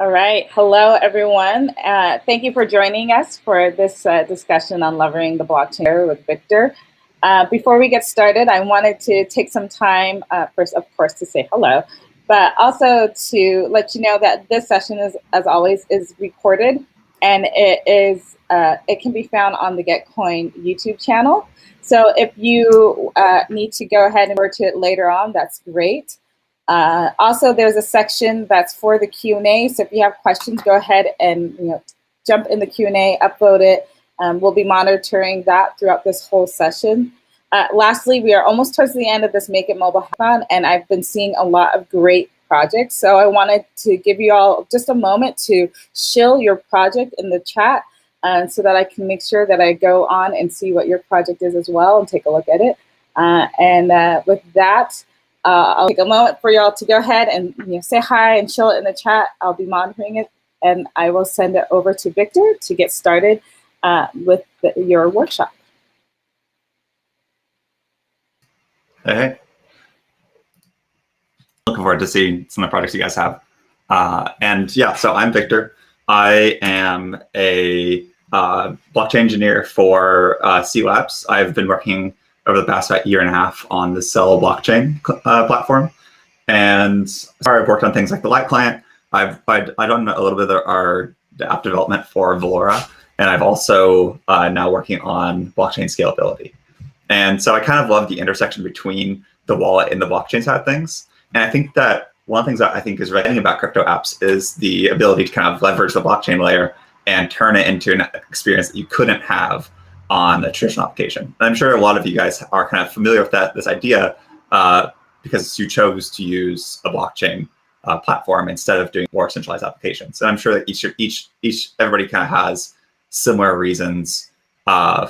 All right. Hello, everyone. Thank you for joining us for this discussion on leveraging the blockchain with Victor. Before we get started, I wanted to take some time, first, of course, to say hello, but also to let you know that this session is, as always, is recorded, and it can be found on the GetCoin YouTube channel. So if you need to go ahead and refer to it later on, that's great. Also, there's a section that's for the Q&A. So if you have questions, go ahead and jump in the Q&A, upload it. We'll be monitoring that throughout this whole session. Lastly, we are almost towards the end of this Make It Mobile hackathon, and I've been seeing a lot of great projects. So I wanted to give you all just a moment to shill your project in the chat so that I can make sure that I go on and see what your project is as well and take a look at it. With that, I'll take a moment for y'all to go ahead and say hi and show it in the chat. I'll be monitoring it, and I will send it over to Victor to get started with your workshop. Hey. Looking forward to seeing some of the projects you guys have. And yeah, so I'm Victor. I am a blockchain engineer for Celo. I've been working over the past year and a half on the Celo blockchain platform. And I've worked on things like the Lite client. I've done a little bit of our app development for Valora. And I've also now working on blockchain scalability. And so I kind of love the intersection between the wallet and the blockchain side of things. And I think that one of the things that I think is really exciting about crypto apps is the ability to kind of leverage the blockchain layer and turn it into an experience that you couldn't have on a traditional application. And I'm sure a lot of you guys are kind of familiar with this idea because you chose to use a blockchain platform instead of doing more centralized applications. And I'm sure that everybody kind of has similar reasons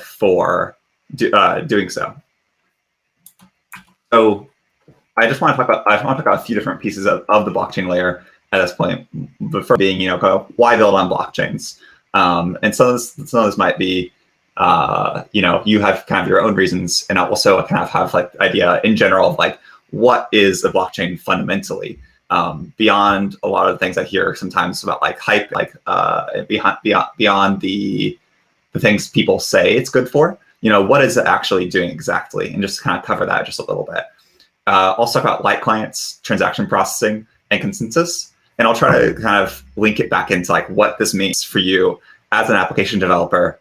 for doing so. So I just want to talk about a few different pieces of the blockchain layer at this point, before being why build on blockchains. And some of this might be you have kind of your own reasons, and also kind of have like the idea in general of like what is a blockchain fundamentally, beyond a lot of the things I hear sometimes about like hype, like beyond the things people say it's good for. What is it actually doing exactly, and just kind of cover that just a little bit. Also talk about Lite clients, transaction processing, and consensus, and I'll try to kind of link it back into like what this means for you as an application developer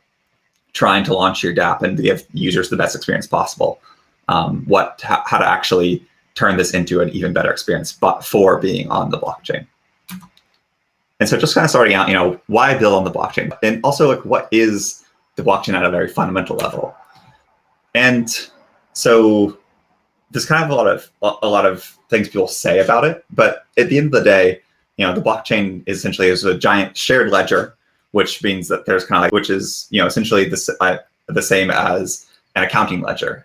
trying to launch your dApp and give users the best experience possible. How to actually turn this into an even better experience, but for being on the blockchain. And so just kind of starting out, why build on the blockchain, and also like what is the blockchain at a very fundamental level. And so there's kind of a lot of things people say about it, but at the end of the day, the blockchain is essentially a giant shared ledger, which means that there's kind of like, which is essentially the same as an accounting ledger.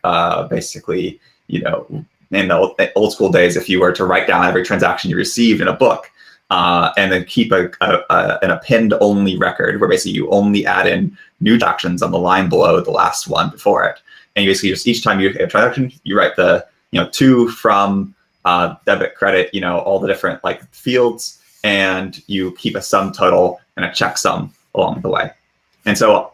Basically, in the old school days, if you were to write down every transaction you received in a book, and then keep an append-only record, where basically you only add in new transactions on the line below the last one before it, and you basically just each time you get a transaction, you write the to, from, debit, credit, all the different like fields, and you keep a sum total and a checksum along the way. And so,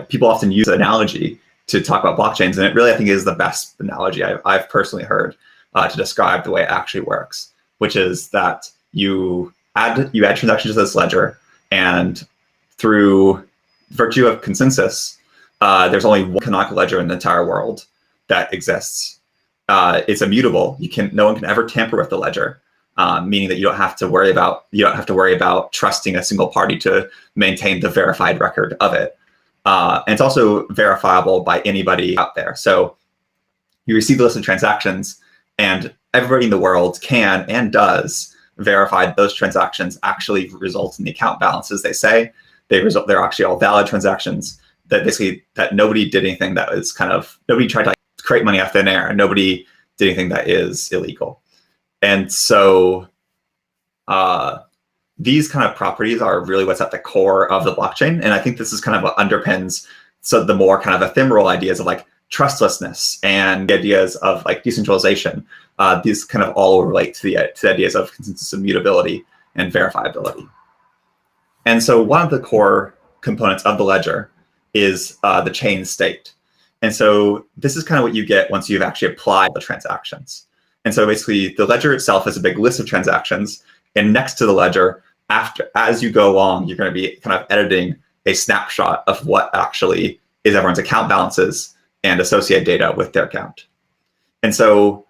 people often use the analogy to talk about blockchains, and it really, I think, is the best analogy I've personally heard to describe the way it actually works, which is that you add transactions to this ledger, and through virtue of consensus, there's only one canonical ledger in the entire world that exists. It's immutable. No one can ever tamper with the ledger. Meaning that you don't have to worry about trusting a single party to maintain the verified record of it. And it's also verifiable by anybody out there. So you receive the list of transactions, and everybody in the world can and does verify those transactions actually result in the account balances they say. They're actually all valid transactions. That basically that nobody did anything that was nobody tried to create money out of thin air, and nobody did anything that is illegal. And so these kind of properties are really what's at the core of the blockchain. And I think this is kind of what underpins the more kind of ephemeral ideas of like trustlessness and the ideas of like decentralization. These kind of all relate to the ideas of consensus immutability and verifiability. And so one of the core components of the ledger is the chain state. And so this is kind of what you get once you've actually applied the transactions. And so basically the ledger itself is a big list of transactions, and next to the ledger, as you go along, you're going to be kind of editing a snapshot of what actually is everyone's account balances and associated data with their account. And so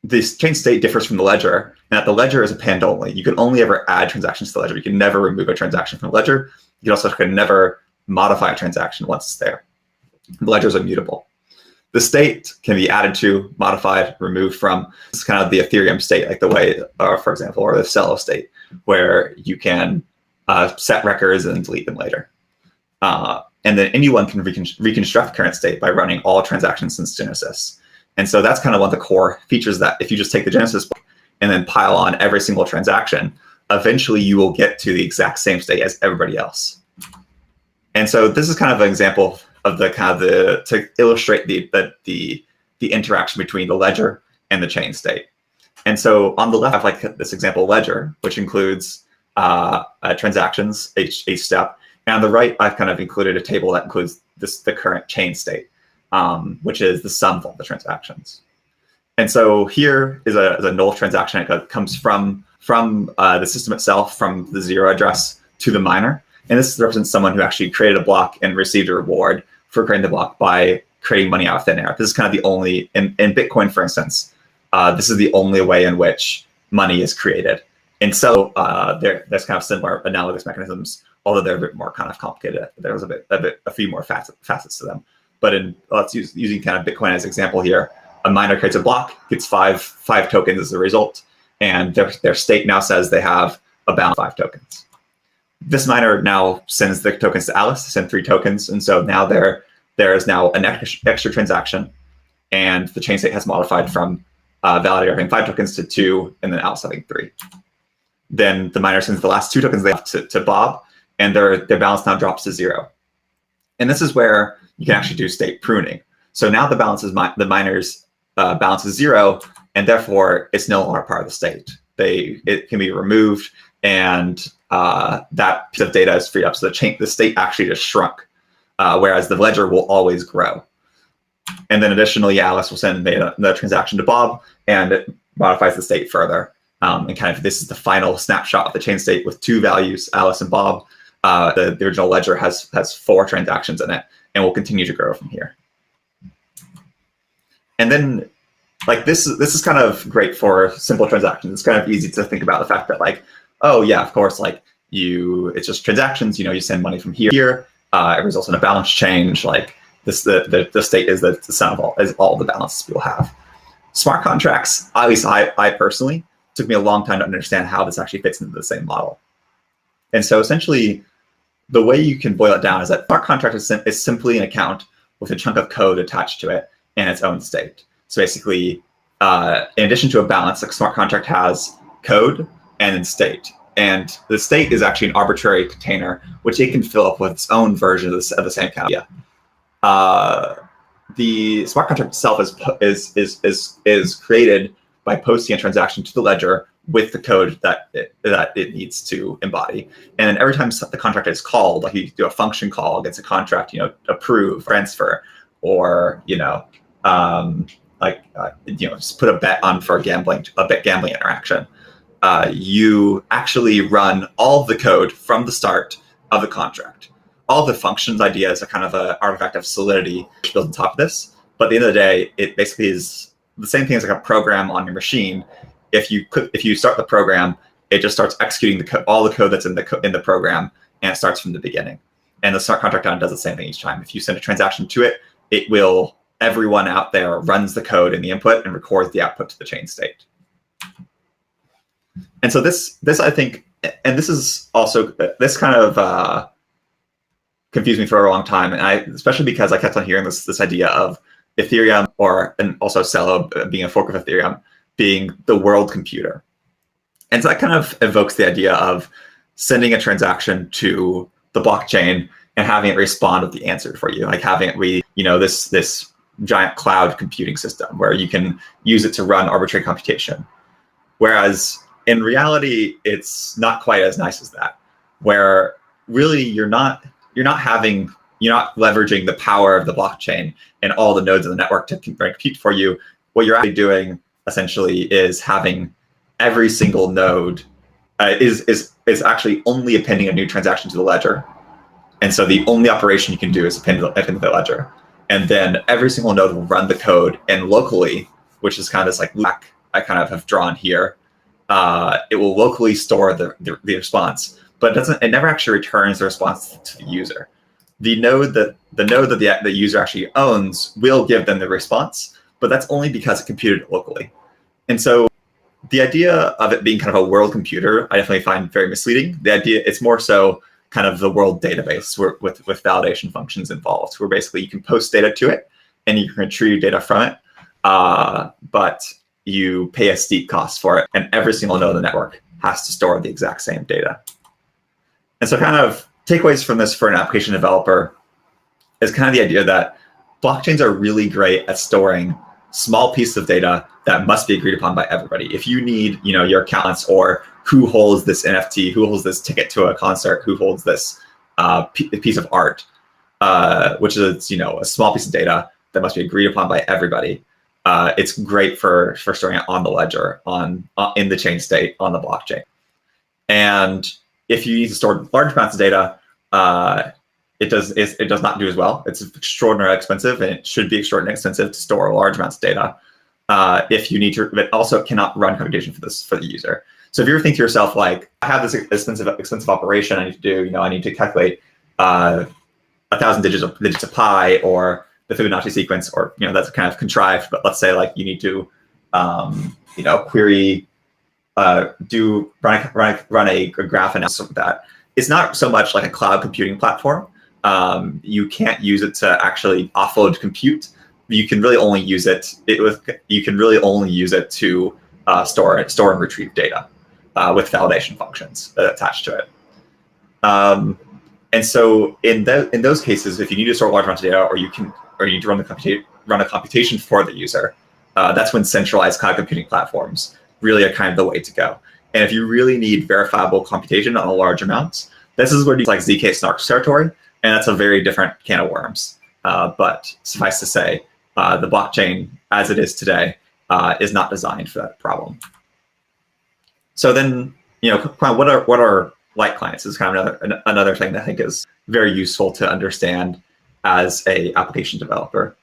this chain state differs from the ledger, and that the ledger is append only. You can only ever add transactions to the ledger. You can never remove a transaction from the ledger. You also can never modify a transaction once it's there. The ledger is immutable. The state can be added to, modified, removed from. It's kind of the Ethereum state, like the way, for example, or the Celo state, where you can set records and delete them later. And then anyone can reconstruct the current state by running all transactions since Genesis. And so that's kind of one of the core features, that if you just take the Genesis block and then pile on every single transaction, eventually you will get to the exact same state as everybody else. And so this is kind of an example of to illustrate the interaction between the ledger and the chain state. And so on the left, I have like this example ledger, which includes transactions, each step. And on the right, I've kind of included a table that includes the current chain state, which is the sum of all the transactions. And so here is a null transaction that comes from the system itself, from the 0 address to the miner. And this represents someone who actually created a block and received a reward for creating the block by creating money out of thin air. This is kind of the only, in Bitcoin, for instance, this is the only way in which money is created. And so there's kind of similar analogous mechanisms, although they're a bit more kind of complicated. There's a few more facets to them. But using kind of Bitcoin as an example here, a miner creates a block, gets five tokens as a result, and their state now says they have a balance of 5 tokens. This miner now sends the tokens to Alice to send 3 tokens, and so now there is now an extra transaction, and the chain state has modified from validator having 5 tokens to 2, and then Alice having 3. Then the miner sends the last 2 tokens they have to Bob, and their balance now drops to 0. And this is where you can actually do state pruning. So now the miner's balance is 0, and therefore it's no longer part of the state. It can be removed, and that piece of data is freed up. So the state actually just shrunk, whereas the ledger will always grow. And then additionally, Alice will send the transaction to Bob, and it modifies the state further. And kind of this is the final snapshot of the chain state with 2 values, Alice and Bob. The original ledger has 4 transactions in it, and will continue to grow from here. And then, like this is kind of great for simple transactions. It's kind of easy to think about the fact that, like, oh yeah, of course, like it's just transactions. You send money from here. It results in a balance change. Like this, the state is the sum of all the balances people have. Smart contracts, at least I personally, took me a long time to understand how this actually fits into the same model. And so essentially, the way you can boil it down is that smart contract is simply an account with a chunk of code attached to it and its own state. So basically, in addition to a balance, a smart contract has code and then state. And the state is actually an arbitrary container, which it can fill up with its own version of the same kind of idea. The smart contract itself is created by posting a transaction to the ledger with the code that it needs to embody. And then every time the contract is called, like you do a function call against a contract, approve, transfer, or just put a bet on for a gambling interaction. You actually run all the code from the start of the contract. All the functions ideas are kind of an artifact of Solidity built on top of this. But at the end of the day, it basically is the same thing as like a program on your machine. If you start the program, it just starts executing all the code that's in the program, and it starts from the beginning. And the smart contract does the same thing each time. If you send a transaction to it, everyone out there runs the code in the input and records the output to the chain state. And so this I think, and this is also, this kind of confused me for a long time, and especially because I kept on hearing this idea of Ethereum and also Celo being a fork of Ethereum being the world computer. And so that kind of evokes the idea of sending a transaction to the blockchain and having it respond with the answer for you, like having it read, this giant cloud computing system where you can use it to run arbitrary computation. Whereas in reality, it's not quite as nice as that. where really you're not leveraging the power of the blockchain and all the nodes of the network to compute for you. What you're actually doing essentially is having every single node is actually only appending a new transaction to the ledger. And so the only operation you can do is append the ledger. And then every single node will run the code, and locally, which is kind of this like black I kind of have drawn here, it will locally store the response, but it never actually returns the response to the user. The node that the user actually owns will give them the response, but that's only because it computed it locally. And so the idea of it being kind of a world computer, I definitely find very misleading. The idea, it's more so kind of the world database with validation functions involved, where basically you can post data to it and you can retrieve data from it, but you pay a steep cost for it, and every single node of the network has to store the exact same data. And so kind of takeaways from this for an application developer is kind of the idea that blockchains are really great at storing small pieces of data that must be agreed upon by everybody. If you need, your accountants, or who holds this NFT, who holds this ticket to a concert, who holds this piece of art, which is a small piece of data that must be agreed upon by everybody. It's great for storing it on the ledger, in the chain state, on the blockchain. And if you need to store large amounts of data, it does not do as well. It's extraordinarily expensive, and it should be extraordinarily expensive to store large amounts of data. If you need to, but also it cannot run computation for the user. So if you ever think to yourself, like, I have this expensive operation I need to do, I need to calculate 1,000 digits of pi, or the Fibonacci sequence, or that's kind of contrived. But let's say like you need to query, run a graph analysis of that. It's not so much like a cloud computing platform. You can't use it to actually offload compute. You can really only use it. To store and retrieve data with validation functions attached to it. And so in those cases, if you need to store large amounts of data, or you need to run a computation for the user, that's when centralized cloud computing platforms really are kind of the way to go. And if you really need verifiable computation on a large amounts, this is where you like ZK Snarks territory, and that's a very different can of worms. But suffice to say, the blockchain as it is today is not designed for that problem. So then, what are light clients? This is kind of another thing that I think is very useful to understand as a application developer.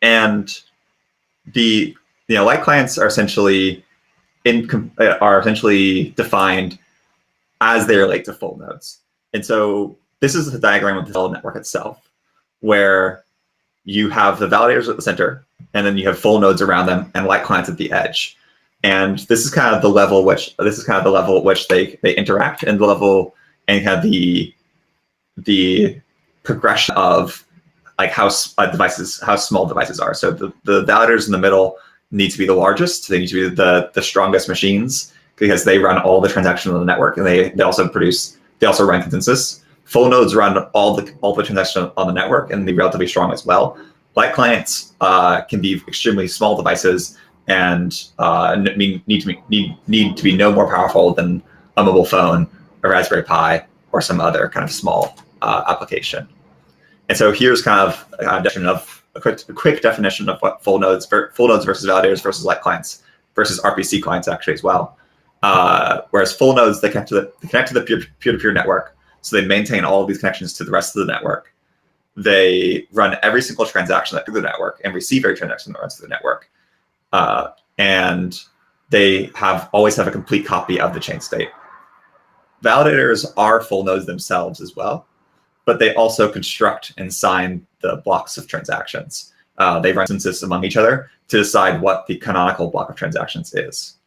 And the light clients are essentially defined as they relate to full nodes. And so this is the diagram of the Celo network itself, where you have the validators at the center, and then you have full nodes around them and light clients at the edge. And this is kind of the level at which they interact, and kind of the progression of like how small devices are. So the validators in the middle need to be the largest. They need to be the strongest machines, because they run all the transactions on the network, and they also run consensus. Full nodes run all the transactions on the network, and they're relatively strong as well. Light clients can be extremely small devices, and need to be no more powerful than a mobile phone, a Raspberry Pi, or some other kind of small application. And so here's kind of a quick definition of what full nodes versus validators versus light clients versus RPC clients actually as well. Whereas full nodes, they connect to the peer-to-peer network, so they maintain all of these connections to the rest of the network. They run every single transaction through the network and receive every transaction that runs through the network. And they always have a complete copy of the chain state. Validators are full nodes themselves as well, but they also construct and sign the blocks of transactions. They run consensus among each other to decide what the canonical block of transactions is.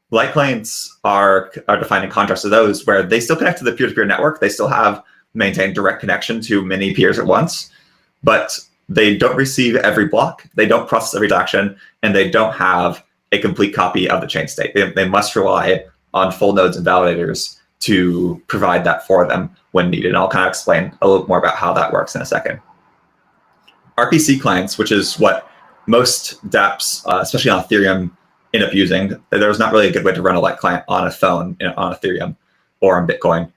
Light clients are defined in contrast to those, where they still connect to the peer-to-peer network. They still have maintained direct connection to many peers at once, but they don't receive every block, they don't process every transaction, and they don't have a complete copy of the chain state. They must rely on full nodes and validators to provide that for them when needed. And I'll kind of explain a little more about how that works in a second. RPC clients, which is what most dApps, especially on Ethereum, end up using. There's not really a good way to run a light client on a phone on Ethereum or on Bitcoin.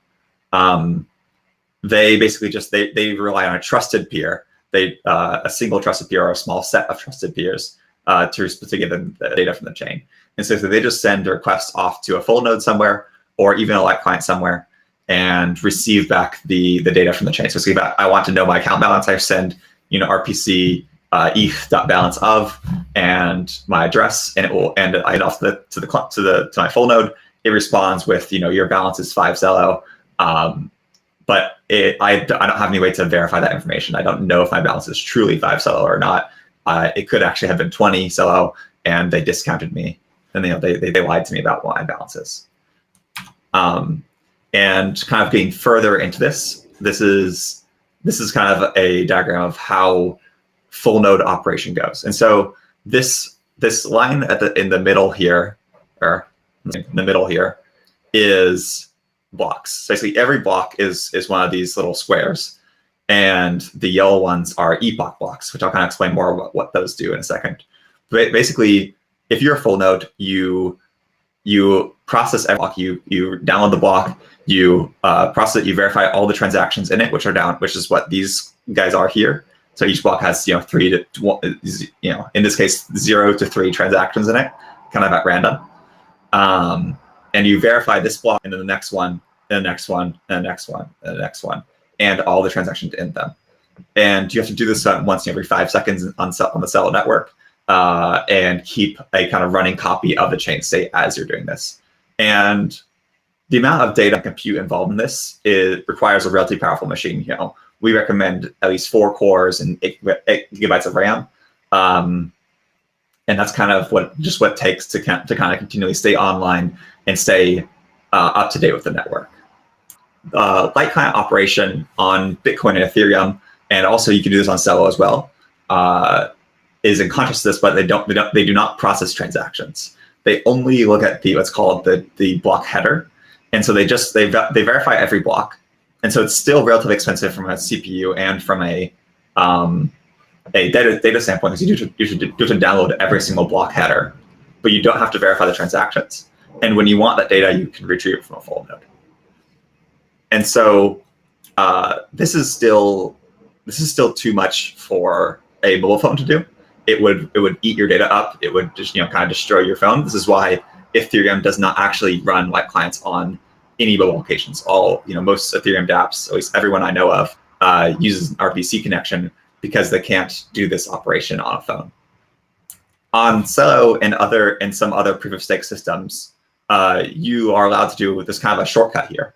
they basically just they rely on a trusted peer, a single trusted peer or a small set of trusted peers to give them the data from the chain. And so they just send a request off to a full node somewhere, or even a light client somewhere, and receive back the data from the chain. So if I want to know my account balance, I send RPC ETH.balance of and my address, and it will it off to my full node. It responds with your balance is 5 Celo. But I don't have any way to verify that information. I don't know if my balance is truly 5 Celo or not. It could actually have been 20 Celo, and they discounted me, and they lied to me about what my balance is. And kind of getting further into this is kind of a diagram of how full node operation goes. And so this line in the middle here, or in the middle here, is blocks. So basically every block is one of these little squares, and the yellow ones are epoch blocks, which I'll kind of explain more about what those do in a second. But basically, if you're a full node, you process every block, you download the block, you process it, you verify all the transactions in it, which is what these guys are here. So each block has 3 to in this case 0 to 3 transactions in it, kind of at random. And you verify this block, and then the next one, and the next one, and the next one, and the next one, and all the transactions in them. And you have to do this once every 5 seconds on the Celo network, and keep a kind of running copy of the chain state as you're doing this. And the amount of data and compute involved in this requires a relatively powerful machine. We recommend at least 4 cores and 8 gigabytes of RAM. And that's kind of what it takes to kind of continually stay online and stay up to date with the network. Light client operation on Bitcoin and Ethereum, and also you can do this on Celo as well, is in contrast to this, but they do not process transactions. They only look at what's called the block header, and so they verify every block, and so it's still relatively expensive from a CPU and from a data standpoint, because you should download every single block header, but you don't have to verify the transactions. And when you want that data, you can retrieve it from a full node. And so this is still too much for a mobile phone to do. It would eat your data up. It would just kind of destroy your phone. This is why Ethereum does not actually run light clients on any mobile applications. Most Ethereum dApps, at least everyone I know of, uses an RPC connection because they can't do this operation on a phone. On Celo and some other proof of stake systems, you are allowed to do this kind of a shortcut here,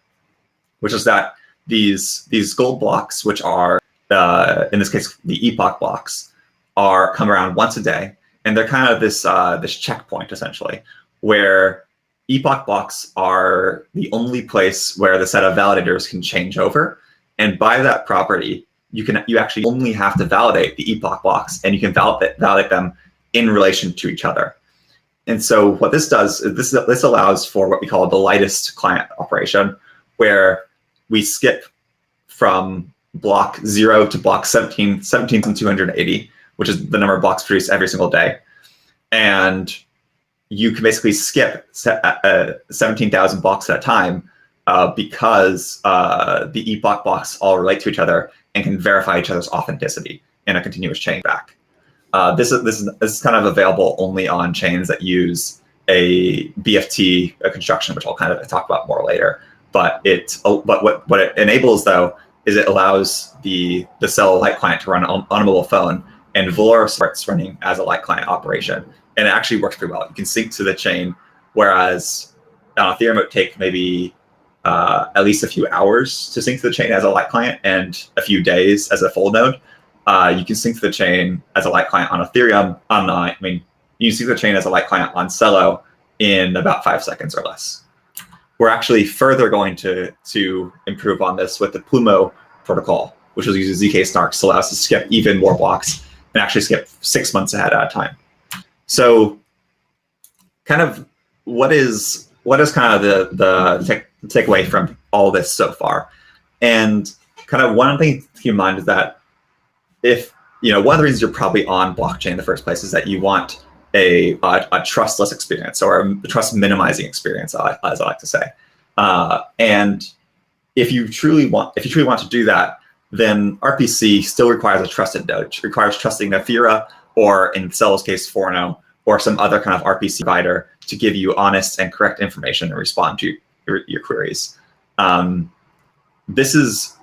which is that these gold blocks, which are in this case the epoch blocks, come around once a day, and they're kind of this checkpoint essentially, where epoch blocks are the only place where the set of validators can change over, and by that property, you actually only have to validate the epoch blocks, and you can validate them in relation to each other. And so what this does is this allows for what we call the lightest client operation, where we skip from block 0 to block 17,280, which is the number of blocks produced every single day. And you can basically skip 17,000 blocks at a time because the epoch blocks all relate to each other and can verify each other's authenticity in a continuous chain back. This is kind of available only on chains that use a BFT construction, which I'll kind of talk about more later. But what it enables though is it allows the Celo light client to run on a mobile phone, and Valor starts running as a light client operation, and it actually works pretty well. You can sync to the chain, whereas on Ethereum it would take maybe at least a few hours to sync to the chain as a light client and a few days as a full node. You can sync to the chain as a light client on Ethereum. You can sync to the chain as a light client on Celo in about 5 seconds or less. We're actually further going to improve on this with the Plumo protocol, which will use ZK snarks to allow us to skip even more blocks and actually skip 6 months ahead at a time. So kind of what is kind of the takeaway from all this so far? And kind of one thing to keep in mind is that one of the reasons you're probably on blockchain in the first place is that you want a trustless experience, or a trust minimizing experience, as I like to say. And if you truly want to do that, then RPC still requires a trusted node. It requires trusting Ethereum, or in Celo's case, Forno, or some other kind of RPC provider to give you honest and correct information and respond to your queries. This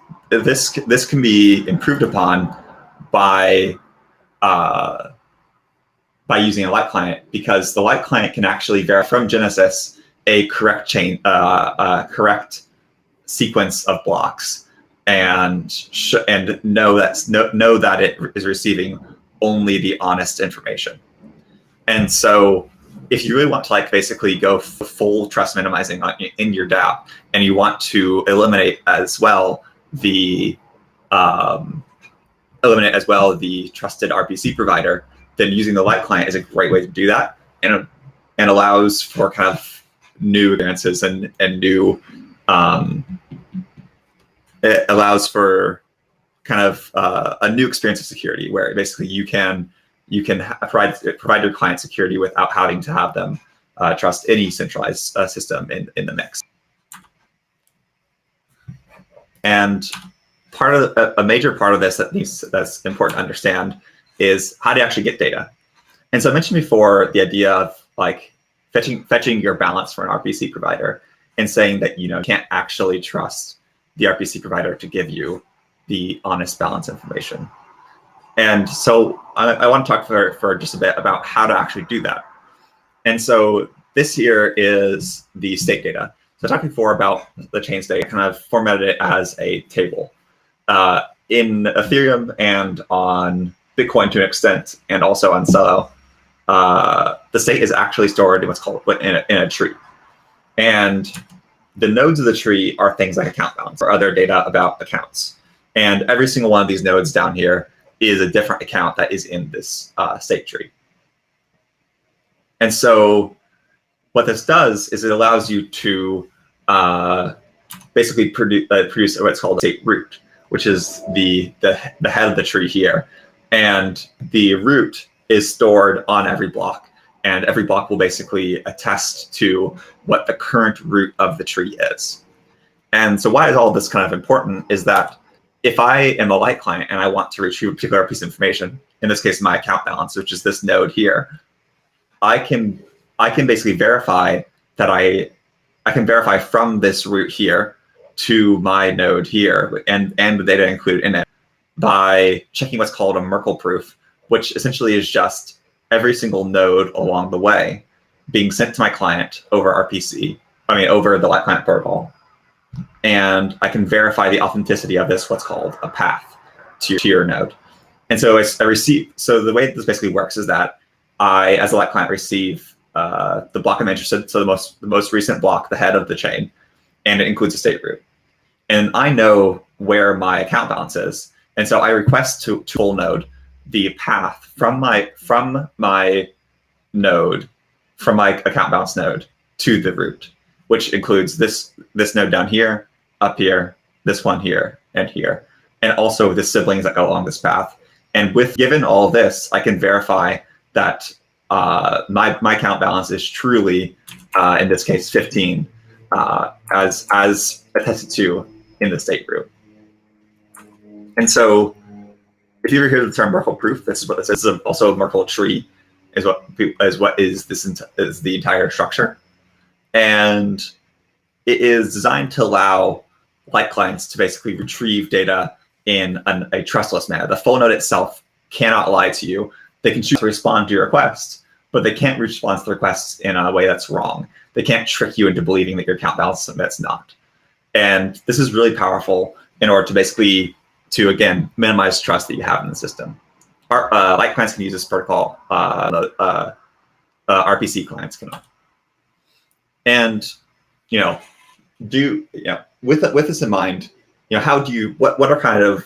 can be improved upon by using a light client, because the light client can actually verify from Genesis a correct correct sequence of blocks, and know that it is receiving only the honest information. And so, if you really want to basically go full trust minimizing in your dApp, and you want to eliminate as well the trusted RPC provider, then using the light client is a great way to do that, and allows for kind of new experiences and new it allows for kind of a new experience of security, where basically you can provide your client security without having to have them trust any centralized system in the mix. And a major part of this that's important to understand is how to actually get data. And so I mentioned before the idea of fetching your balance for an RPC provider, and saying that you can't actually trust the RPC provider to give you the honest balance information. And so I want to talk for just a bit about how to actually do that. And so this here is the state data. So I talked before about the chain state. I kind of formatted it as a table. In Ethereum and on Bitcoin to an extent, and also on Celo, the state is actually stored in what's called in a tree. And the nodes of the tree are things like account balance or other data about accounts. And every single one of these nodes down here is a different account that is in this state tree. And so what this does is it allows you to basically produce what's called a state root, which is the head of the tree here. And the root is stored on every block. And every block will basically attest to what the current root of the tree is. And so why is all this kind of important is that if I am a light client and I want to retrieve a particular piece of information, in this case, my account balance, which is this node here, I can basically verify that I can verify from this root here to my node here, and the data included in it, by checking what's called a Merkle proof, which essentially is just every single node along the way being sent to my client over over the light client protocol. And I can verify the authenticity of this, what's called a path to your node. And so so the way this basically works is that I, as a light client, receive the block I'm interested in, so the most recent block, the head of the chain, and it includes a state root. And I know where my account balance is. And so I request to full node the path from my account balance node to the root, which includes this node down here, up here, this one here, and also the siblings that go along this path. And given all this, I can verify that my account balance is truly, in this case, 15, as attested to in the state root. And so, if you ever hear the term Merkle proof, this is what this is. Also, a Merkle tree is the entire structure, and it is designed to allow light clients to basically retrieve data in a trustless manner. The full node itself cannot lie to you. They can choose to respond to your requests, but they can't respond to the requests in a way that's wrong. They can't trick you into believing that your account balance is that's not. And this is really powerful in order to basically, again, minimize trust that you have in the system. Light clients can use this protocol. RPC clients cannot. And with this in mind, how do you? What are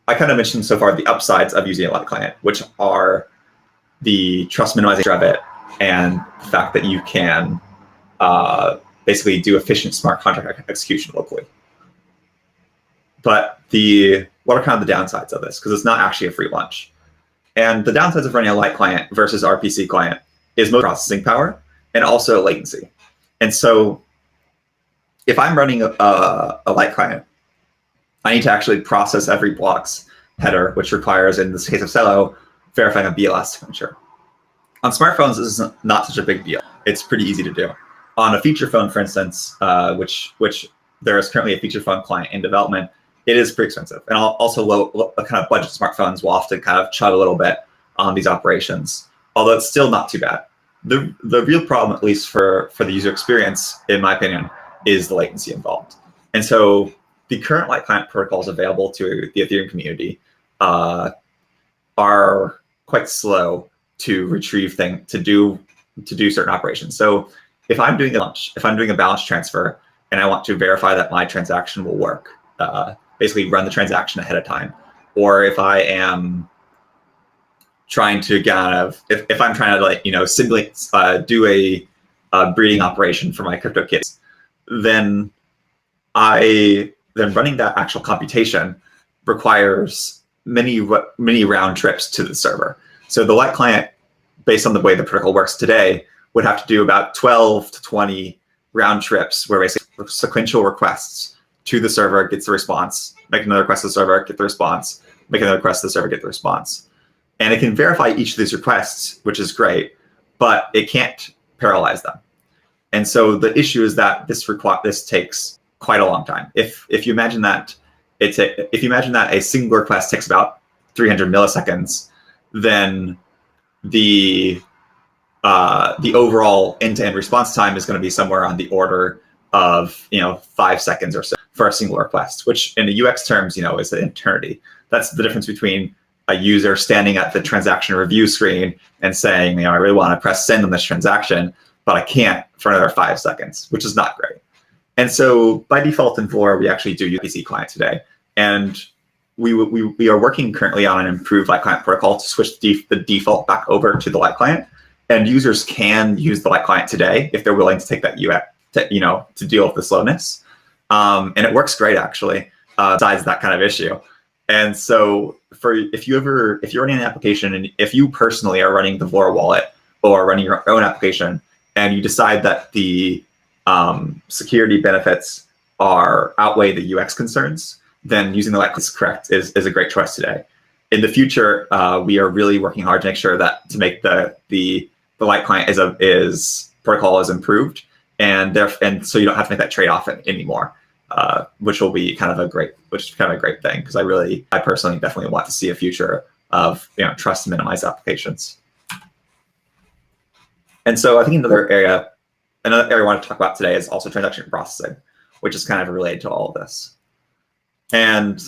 I kind of mentioned so far the upsides of using a light client, which are the trust minimization of it and the fact that you can basically do efficient smart contract execution locally. But what are kind of the downsides of this? Because it's not actually a free lunch. And the downsides of running a light client versus RPC client is most processing power and also latency. And so if I'm running a Lite client, I need to actually process every block's header, which requires, in this case of Celo, verifying a BLS signature. On smartphones, this is not such a big deal. It's pretty easy to do. On a feature phone, for instance, which there is currently a feature phone client in development, it is pretty expensive. And also low kind of budget smartphones will often kind of chug a little bit on these operations, although it's still not too bad. The real problem, at least for the user experience, in my opinion, is the latency involved. And so the current Lite client protocols available to the Ethereum community are quite slow to retrieve to do certain operations. So if I'm doing a balance transfer and I want to verify that my transaction will work, basically run the transaction ahead of time, or if I am trying to if I'm trying to simply do a breeding operation for my crypto kids, then running that actual computation requires many round trips to the server. So the Lite client, based on the way the protocol works today, would have to do about 12 to 20 round trips where basically sequential requests to the server, gets the response, make another request to the server, get the response, make another request to the server, get the response. And it can verify each of these requests, which is great, but it can't parallelize them. And so the issue is that this takes quite a long time. If you imagine that a single request takes about 300 milliseconds, then the overall end-to-end response time is going to be somewhere on the order of 5 seconds or so for a single request, which in the UX terms is an eternity. That's the difference between a user standing at the transaction review screen and saying, I really want to press send on this transaction, but I can't for another 5 seconds, which is not great. And so by default in Vlora, we actually do use PC client today. And we are working currently on an improved Lite client protocol to switch the default back over to the Lite client. And users can use the Lite client today if they're willing to take that UX, to deal with the slowness. And it works great, actually, besides that kind of issue. And so if you're running an application, and if you personally are running the Vlora wallet or running your own application, and you decide that the security benefits outweigh the UX concerns, then using the Lite client is a great choice today. In the future, we are really working hard to make sure that the Lite client protocol is improved, and so you don't have to make that trade-off anymore, which will be kind of a great thing, because I personally definitely want to see a future of trust minimized applications. And so I think another area I want to talk about today is also transaction processing, which is kind of related to all of this. And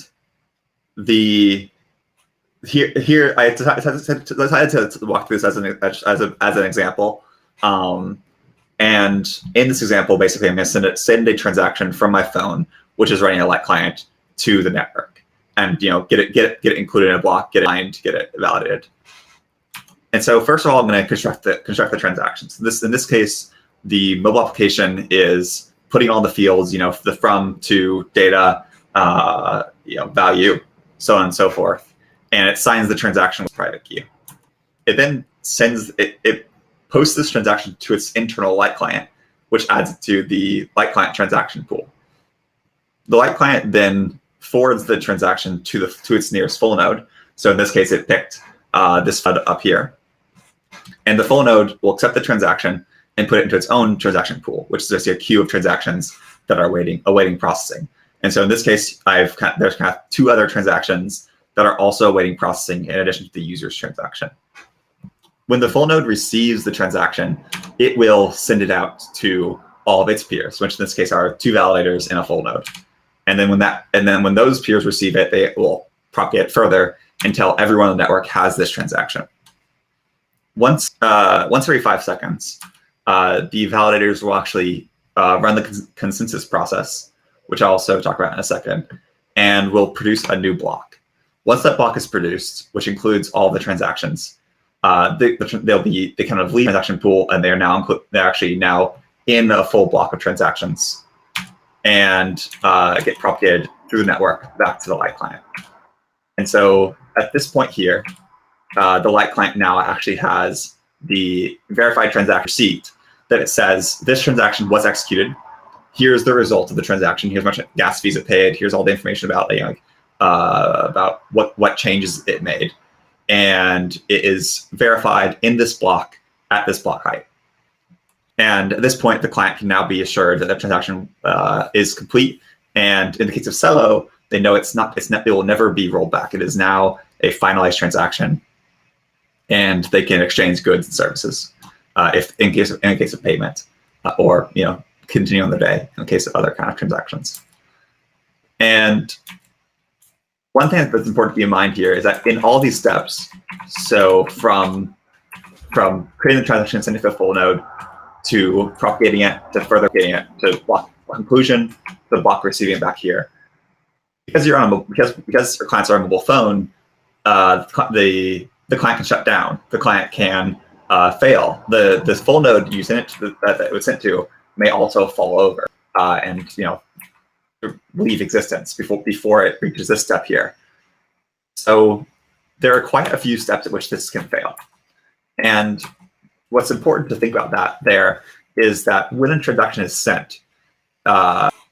here I decided to walk through this as an example. And in this example, basically, I'm going to send a transaction from my phone, which is running a Lite client, to the network, and get it included in a block, get it signed, get it validated. And so first of all, I'm going to construct the transactions. In this case, the mobile application is putting all the fields, the from, to, data, value, so on and so forth, and it signs the transaction with private key. It then it posts this transaction to its internal Lite client, which adds it to the Lite client transaction pool. The Lite client then forwards the transaction to its nearest full node. So in this case, it picked this FUD up here, and the full node will accept the transaction and put it into its own transaction pool, which is just a queue of transactions that are awaiting processing. And so in this case, there's kind of two other transactions that are also awaiting processing in addition to the user's transaction. When the full node receives the transaction, it will send it out to all of its peers, which in this case are two validators in a full node. And then when those peers receive it, they will propagate it further until everyone on the network has this transaction. Once every 5 seconds, the validators will actually run the consensus process, which I'll also talk about in a second, and will produce a new block. Once that block is produced, which includes all the transactions, they kind of leave the transaction pool, and they're actually now in a full block of transactions, and get propagated through the network back to the Lite client. And so at this point here, the Lite client now actually has the verified transaction receipt that it says this transaction was executed, here's the result of the transaction. Here's how much gas fees it paid. Here's all the information about about what changes it made, and it is verified in this block at this block height. And at this point, the client can now be assured that the transaction is complete. And in the case of Celo, they know it will never be rolled back. It is now a finalized transaction, and they can exchange goods and services if in case of payment, or continue on their day in case of other kind of transactions. And one thing that's important to keep in mind here is that in all these steps, so from creating the transaction and sending it to a full node, to propagating it, to further getting it to block conclusion, the block receiving it back here, because your clients are on a mobile phone, the client can shut down. The client can fail. The full node you sent it that it was sent to may also fall over and leave existence before it reaches this step here. So there are quite a few steps at which this can fail. And what's important to think about that there is that when a transaction is sent,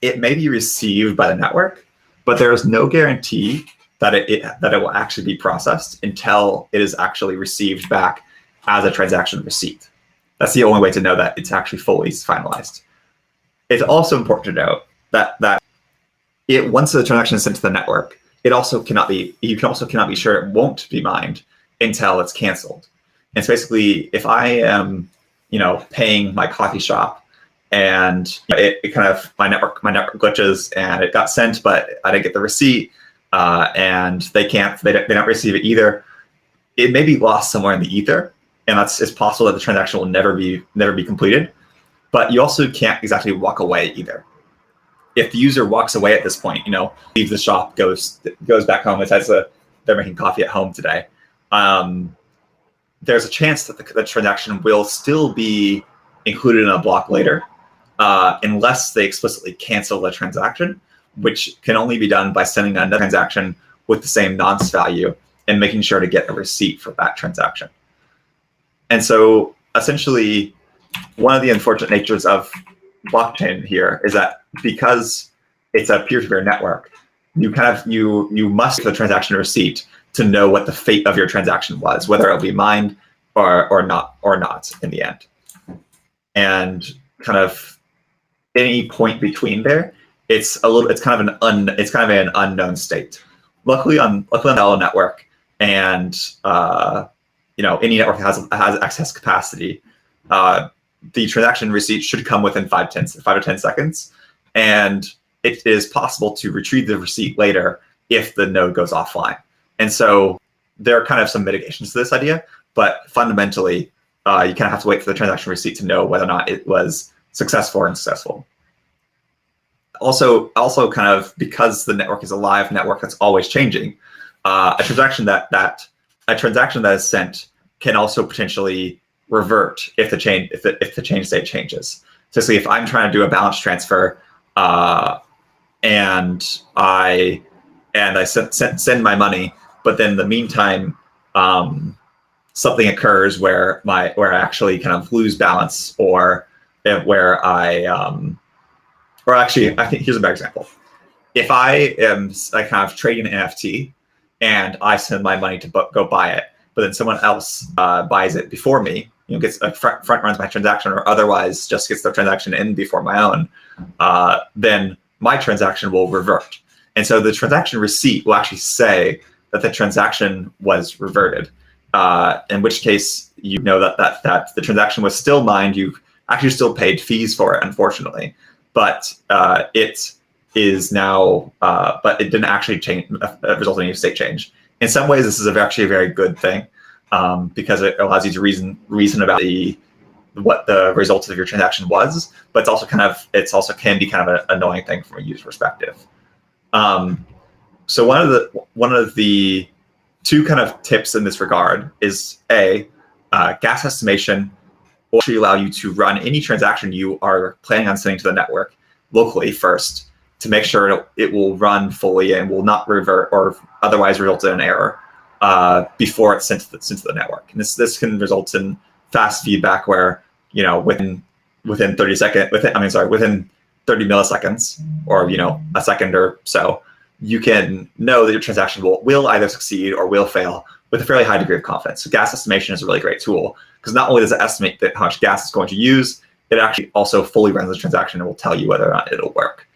it may be received by the network, but there is no guarantee that it will actually be processed until it is actually received back as a transaction receipt. That's the only way to know that it's actually fully finalized. It's also important to note that once the transaction is sent to the network, you also cannot be sure it won't be mined until it's canceled. And so basically, if I am paying my coffee shop and it kind of my network glitches and it got sent, but I didn't get the receipt, and they don't receive it either, it may be lost somewhere in the ether, and it's possible that the transaction will never be completed. But you also can't exactly walk away either. If the user walks away at this point, leaves the shop, goes back home, decides that they're making coffee at home today, there's a chance that the transaction will still be included in a block later, unless they explicitly cancel the transaction, which can only be done by sending another transaction with the same nonce value and making sure to get a receipt for that transaction. And so essentially, one of the unfortunate natures of blockchain here is that because it's a peer-to-peer network, you must get the transaction receipt to know what the fate of your transaction was, whether it'll be mined or not in the end. And kind of any point between there, it's kind of an unknown state. Luckily on the Celo network, and any network has excess capacity, the transaction receipt should come within 5 to 10 seconds, and it is possible to retrieve the receipt later if the node goes offline. And so there are kind of some mitigations to this idea, but fundamentally, you kind of have to wait for the transaction receipt to know whether or not it was successful or unsuccessful. Also kind of because the network is a live network that's always changing, a transaction that is sent can also potentially revert if the chain state changes. So see, if I'm trying to do a balance transfer, and I send my money, but then in the meantime, something occurs where I actually kind of lose balance, or where I think here's a better example. If I kind of trading an NFT and I send my money to go buy it, but then someone else buys it before me, gets front runs my transaction, or otherwise just gets the transaction in before my own, then my transaction will revert. And so the transaction receipt will actually say that the transaction was reverted, in which case that the transaction was still mined. You actually still paid fees for it, unfortunately, but it is now, but it didn't actually change, result in any state change. In some ways, this is actually a very good thing, because it allows you to reason about what the results of your transaction was, but it's also can be kind of an annoying thing from a user perspective. So one of the two kind of tips in this regard is gas estimation will actually allow you to run any transaction you are planning on sending to the network locally first, to make sure it will run fully and will not revert or otherwise result in an error before it's sent to the network. And this can result in fast feedback where within 30 30 milliseconds or a second or so, you can know that your transaction will either succeed or will fail with a fairly high degree of confidence. So gas estimation is a really great tool because not only does it estimate how much gas it's going to use, it actually also fully runs the transaction and will tell you whether or not it'll work.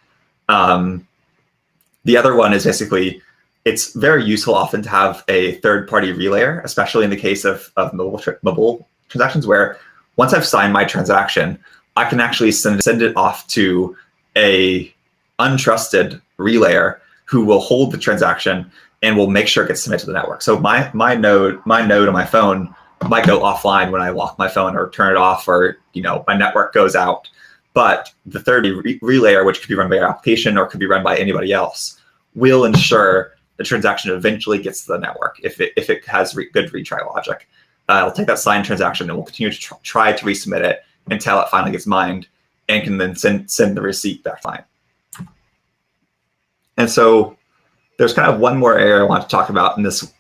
The other one is basically, it's very useful often to have a third-party relayer, especially in the case of mobile transactions, where once I've signed my transaction, I can actually send it off to a untrusted relayer who will hold the transaction and will make sure it gets submitted to the network. So my node on my phone might go offline when I lock my phone or turn it off, or my network goes out. But the third relayer, which could be run by your application or could be run by anybody else, will ensure the transaction eventually gets to the network if it has good retry logic. It'll take that signed transaction and will continue to try to resubmit it until it finally gets mined and can then send the receipt back to client. And so there's kind of one more area I want to talk about in this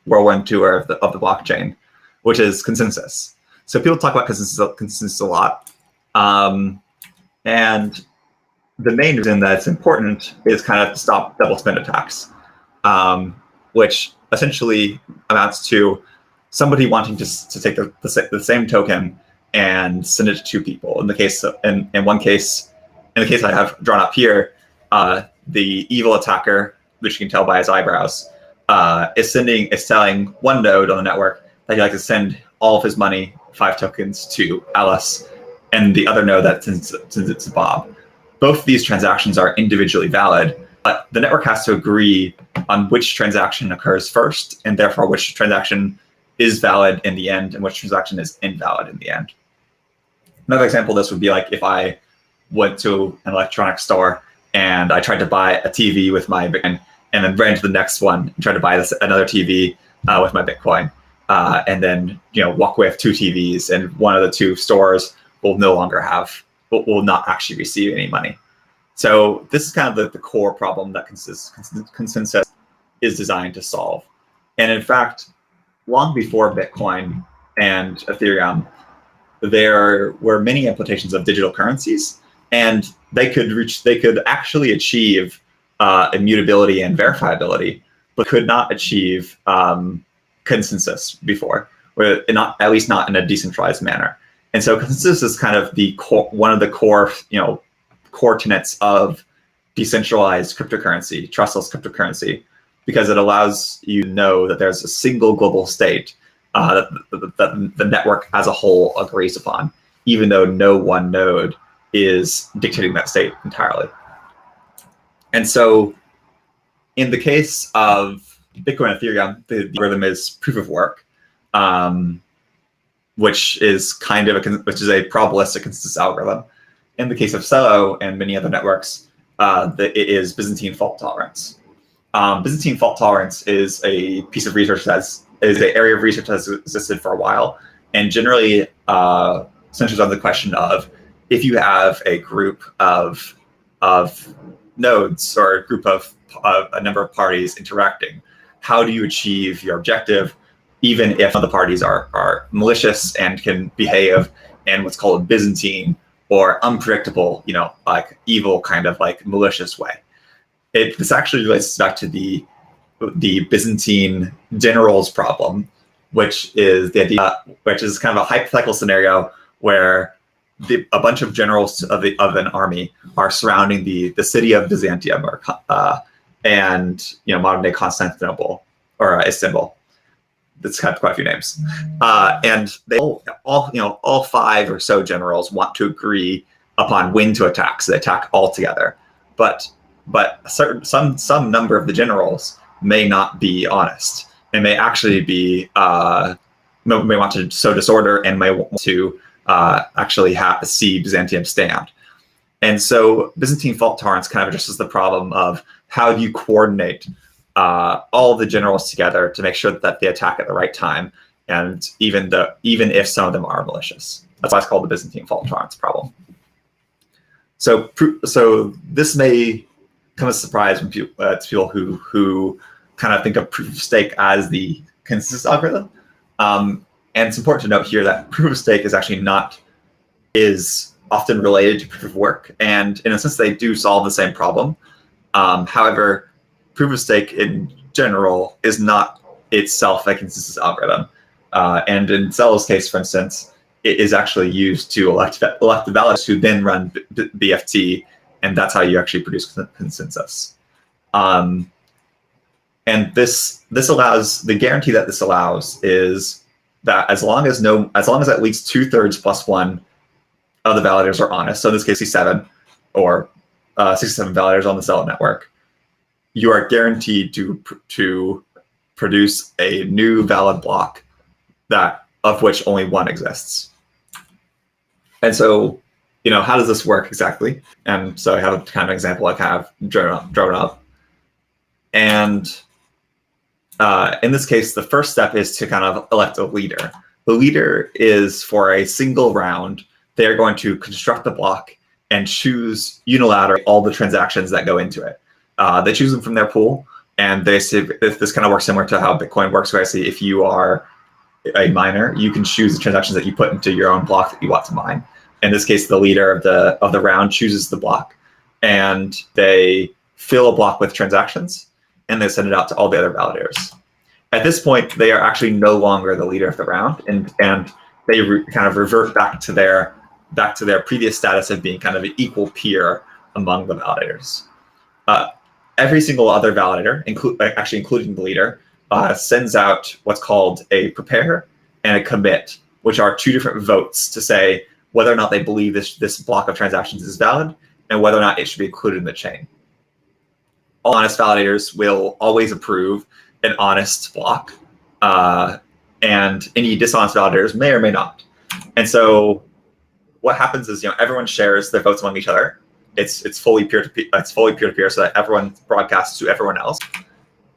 whirlwind tour of the blockchain, which is consensus. So people talk about consensus a lot. And the main reason that it's important is kind of to stop double spend attacks, which essentially amounts to somebody wanting to take the same token and send it to two people. In the case in one case, in the case I have drawn up here, the evil attacker, which you can tell by his eyebrows, is telling one node on the network that he'd like to send all of his money, 5 tokens, to Alice, and the other node that sends it to Bob. Both of these transactions are individually valid, but the network has to agree on which transaction occurs first, and therefore which transaction is valid in the end and which transaction is invalid in the end. Another example of this would be like if I went to an electronics store and I tried to buy a TV with my Bitcoin, and then ran to the next one and tried to buy another TV with my Bitcoin, and then walk away with 2 TVs, and one of the 2 stores will will not actually receive any money. So this is kind of the core problem that consensus is designed to solve. And in fact, long before Bitcoin and Ethereum, there were many implementations of digital currencies, and they could actually achieve immutability and verifiability, but could not achieve consensus before, at least not in a decentralized manner. And so consensus is kind of one of the core tenets of decentralized cryptocurrency, trustless cryptocurrency, because it allows you to know that there's a single global state that the network as a whole agrees upon, even though no one node is dictating that state entirely. And so in the case of Bitcoin and Ethereum, the algorithm is proof of work, which is a probabilistic consensus algorithm. In the case of Celo and many other networks, it is Byzantine fault tolerance. Byzantine fault tolerance is a piece of research is an area of research that's existed for a while, and generally centers on the question of, if you have a group of nodes or a group of a number of parties interacting, how do you achieve your objective, even if the parties are malicious and can behave in what's called a Byzantine or unpredictable, like evil kind of like malicious way? This actually relates back to the Byzantine generals problem, which is kind of a hypothetical scenario where a bunch of generals of an army are surrounding the city of Byzantium and modern day Constantinople or Istanbul. It's got quite a few names, and they all 5 or so generals want to agree upon when to attack, so they attack all together. But some number of the generals may not be honest, and may actually be may want to sow disorder and may want to actually see Byzantium stand. And so Byzantine fault tolerance kind of addresses the problem of how do you coordinate all the generals together to make sure that they attack at the right time, and even if some of them are malicious. That's why it's called the Byzantine fault tolerance problem. So this may come as a surprise to people who kind of think of proof of stake as the consensus algorithm. And it's important to note here that proof of stake is actually often related to proof of work, and in a sense, they do solve the same problem. However, proof of stake in general is not itself a consensus algorithm. And in Celo's case, for instance, it is actually used to elect the validators who then run BFT, and that's how you actually produce consensus. And this allows, the guarantee that this allows is that as long as at least 2/3 plus one of the validators are honest, so in this case 67 or 67 validators on the Celo network, you are guaranteed to produce a new valid block of which only one exists. And so, how does this work exactly? And so I have a kind of example I kind of drawn up. And in this case, the first step is to kind of elect a leader. The leader is, for a single round, they're going to construct the block and choose unilaterally all the transactions that go into it. They choose them from their pool, and they say, this kind of works similar to how Bitcoin works, where I say if you are a miner, you can choose the transactions that you put into your own block that you want to mine. In this case, the leader of the round chooses the block, and they fill a block with transactions, and they send it out to all the other validators. At this point, they are actually no longer the leader of the round, and they kind of revert back to their previous status of being kind of an equal peer among the validators. Every single other validator, including the leader, sends out what's called a prepare and a commit, which are two different votes to say whether or not they believe this block of transactions is valid and whether or not it should be included in the chain. All honest validators will always approve an honest block, and any dishonest validators may or may not. And so what happens is, everyone shares their votes among each other. It's fully peer-to-peer. It's fully peer-to-peer, so that everyone broadcasts to everyone else.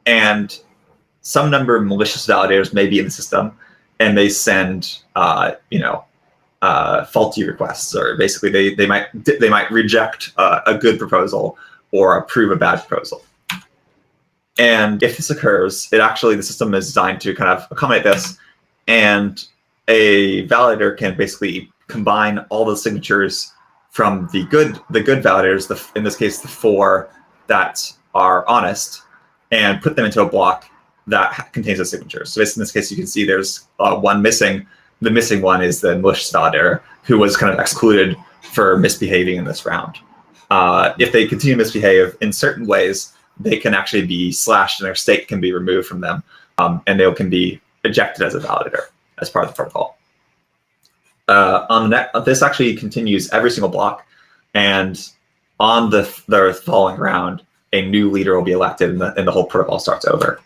And some number of malicious validators may be in the system, and they send faulty requests, or basically they might reject a good proposal or approve a bad proposal. And if this occurs, the system is designed to kind of accommodate this, and a validator can basically combine all the signatures from the good validators, in this case the 4 that are honest, and put them into a block that contains the signatures. So in this case, you can see there's one missing. The missing one is the malicious validator, who was kind of excluded for misbehaving in this round. If they continue to misbehave in certain ways, they can actually be slashed and their stake can be removed from them, and they can be ejected as a validator as part of the protocol. This actually continues every single block, and on the following round, a new leader will be elected, and the whole protocol starts over.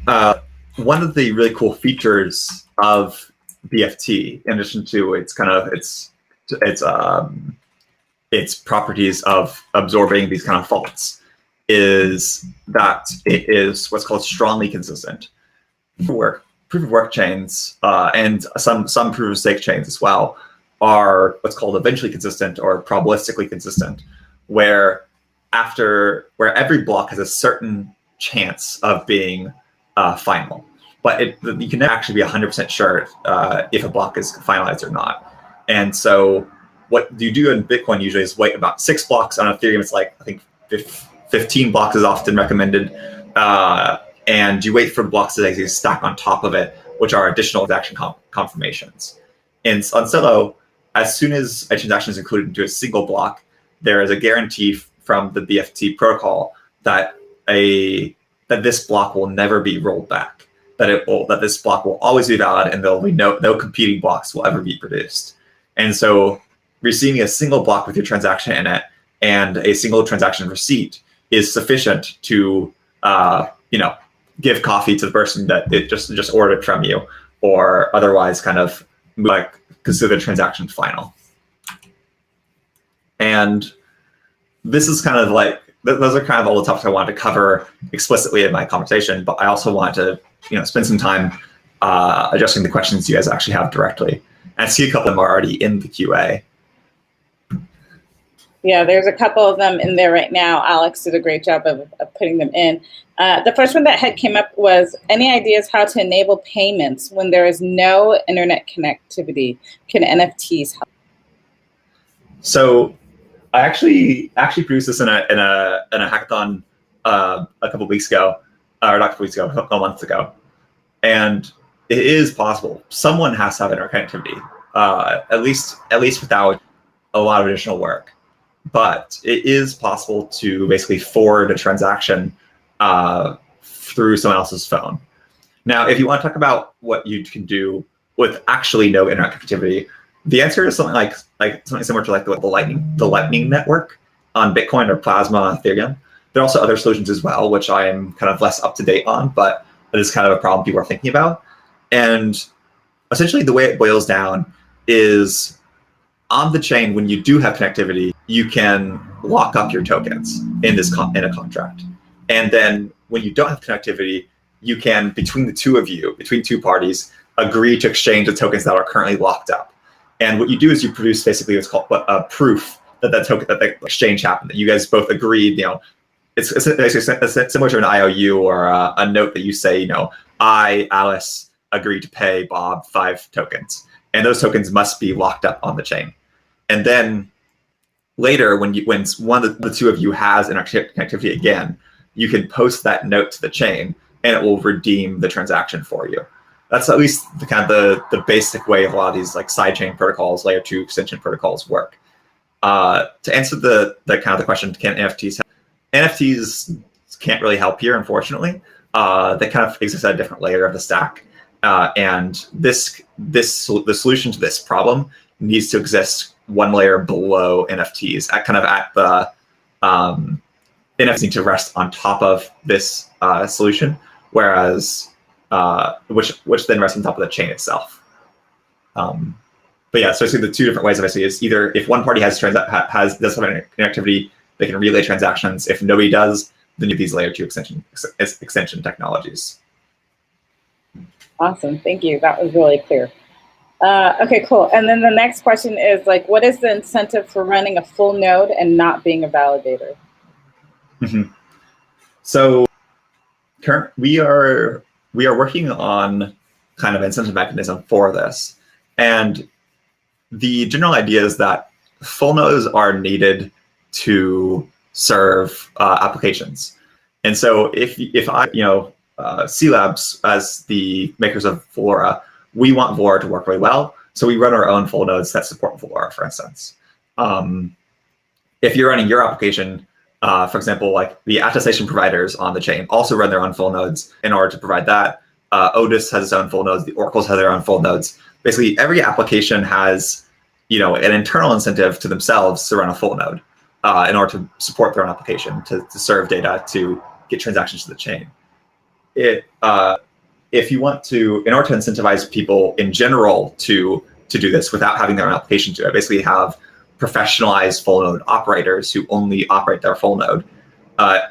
One of the really cool features of BFT, in addition to its properties of absorbing these kind of faults, is that it is what's called strongly consistent. Proof of work chains and some proof of stake chains as well are what's called eventually consistent or probabilistically consistent, where every block has a certain chance of being final, but you can never actually be 100% sure if a block is finalized or not. And so what you do in Bitcoin usually is wait about 6 blocks. On Ethereum, it's like, I think 15 blocks is often recommended. And you wait for blocks to actually stack on top of it, which are additional transaction confirmations. And on Celo, as soon as a transaction is included into a single block, there is a guarantee from the BFT protocol that this block will never be rolled back, that this block will always be valid, and there'll be no competing blocks will ever be produced. And so receiving a single block with your transaction in it and a single transaction receipt is sufficient to give coffee to the person that it just ordered from you, or otherwise kind of consider the transaction final. And this is kind of those are kind of all the topics I wanted to cover explicitly in my conversation, but I also wanted to spend some time addressing the questions you guys actually have directly. And I see a couple of them are already in the QA. Yeah, there's a couple of them in there right now. Alex did a great job of putting them in. The first one that came up was, any ideas how to enable payments when there is no internet connectivity? Can NFTs help? So I actually produced this in a hackathon a couple of weeks ago, or not a couple weeks ago, a couple months ago, and it is possible. Someone has to have interconnectivity, at least without a lot of additional work. But it is possible to basically forward a transaction through someone else's phone. Now, if you want to talk about what you can do with actually no internet connectivity, the answer is something like something similar to like the Lightning network on Bitcoin or Plasma on Ethereum. There are also other solutions as well, which I am kind of less up to date on, but it is kind of a problem people are thinking about. And essentially, the way it boils down is on the chain, when you do have connectivity, you can lock up your tokens in a contract. And then when you don't have connectivity, you can, between the two of you, between two parties, agree to exchange the tokens that are currently locked up. And what you do is you produce basically what's called a proof that the exchange happened, that you guys both agreed. It's similar to an IOU or a note that you say, I, Alice, agree to pay Bob 5 tokens, and those tokens must be locked up on the chain. And then later, when one of the two of you has connectivity again, you can post that note to the chain, and it will redeem the transaction for you. That's at least the basic way of a lot of these like sidechain protocols, layer 2 extension protocols work. To answer the question, can NFTs help? NFTs can't really help here, unfortunately. They kind of exist at a different layer of the stack, and the solution to this problem needs to exist one layer below NFTs, at the NFTs need to rest on top of this solution, whereas which then rests on top of the chain itself. But yeah, so basically the two different ways obviously is either if one party does have connectivity, they can relay transactions. If nobody does, then you have these layer 2 extension technologies. Awesome, thank you. That was really clear. Okay, cool. And then the next question is what is the incentive for running a full node and not being a validator? Mm-hmm. So we are working on kind of incentive mechanism for this. And the general idea is that full nodes are needed to serve applications. And so if I, C Labs, as the makers of Valora, we want Valora to work really well. So we run our own full nodes that support Valora, for instance. If you're running your application, for example, like the attestation providers on the chain also run their own full nodes in order to provide that. Otis has its own full nodes. The Oracles have their own full nodes. Basically, every application has, an internal incentive to themselves to run a full node in order to support their own application, to serve data, to get transactions to the chain. If you want to, in order to incentivize people in general to do this without having their own application to it, basically have professionalized full node operators who only operate their full node.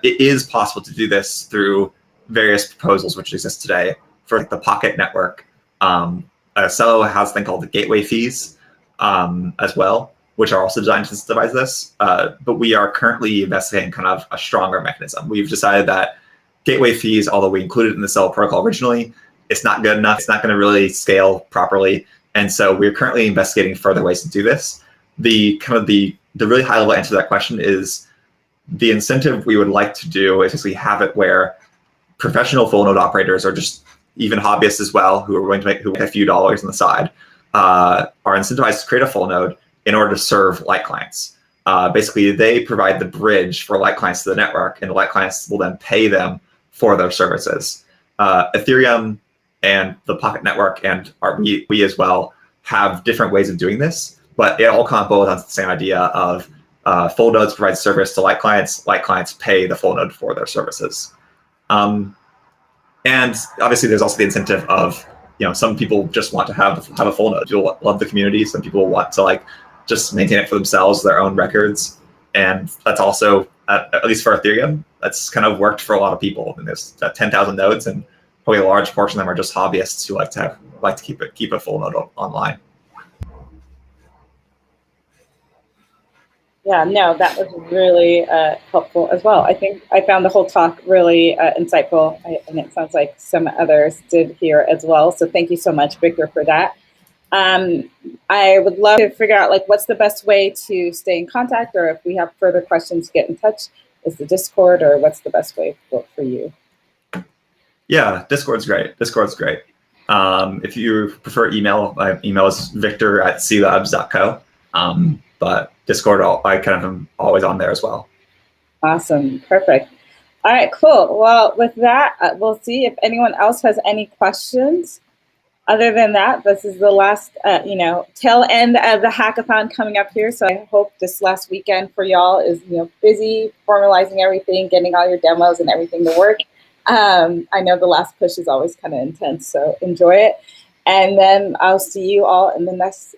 It is possible to do this through various proposals which exist today for the Pocket network. Celo has a thing called the gateway fees as well, which are also designed to incentivize this. But we are currently investigating kind of a stronger mechanism. We've decided that gateway fees, although we included it in the Celo protocol originally, it's not good enough. It's not going to really scale properly. And so we're currently investigating further ways to do this. The really high level answer to that question is the incentive we would like to do is basically have it where professional full node operators, or just even hobbyists as well, who are going to make a few dollars on the side, are incentivized to create a full node in order to serve light clients. Basically, they provide the bridge for light clients to the network, and the light clients will then pay them for their services. Ethereum and the Pocket network and we as well have different ways of doing this, but it all kind of boils down to the same idea of full nodes provide service to light clients pay the full node for their services. And obviously there's also the incentive of, some people just want to have a full node. People love the community. Some people want to just maintain it for themselves, their own records. And that's also, at least for Ethereum, that's kind of worked for a lot of people. And there's 10,000 nodes, and probably a large portion of them are just hobbyists who like to keep a full node online. Yeah, no, that was really helpful as well. I think I found the whole talk really insightful, and it sounds like some others did here as well. So thank you so much, Victor, for that. I would love to figure out like what's the best way to stay in contact, or if we have further questions, get in touch. Is the Discord, or what's the best way for you? Yeah, Discord's great. Discord's great. If you prefer email, my email is victor@celabs.co. But Discord, I kind of am always on there as well. Awesome. Perfect. All right, cool. Well, with that, we'll see if anyone else has any questions. Other than that, this is the last, tail end of the hackathon coming up here. So I hope this last weekend for y'all is, busy formalizing everything, getting all your demos and everything to work. I know the last push is always kind of intense, so enjoy it. And then I'll see you all in the next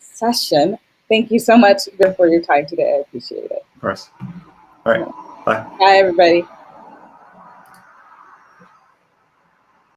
session. Thank you so much for your time today. I appreciate it. Of course. All right. Bye. Bye, everybody.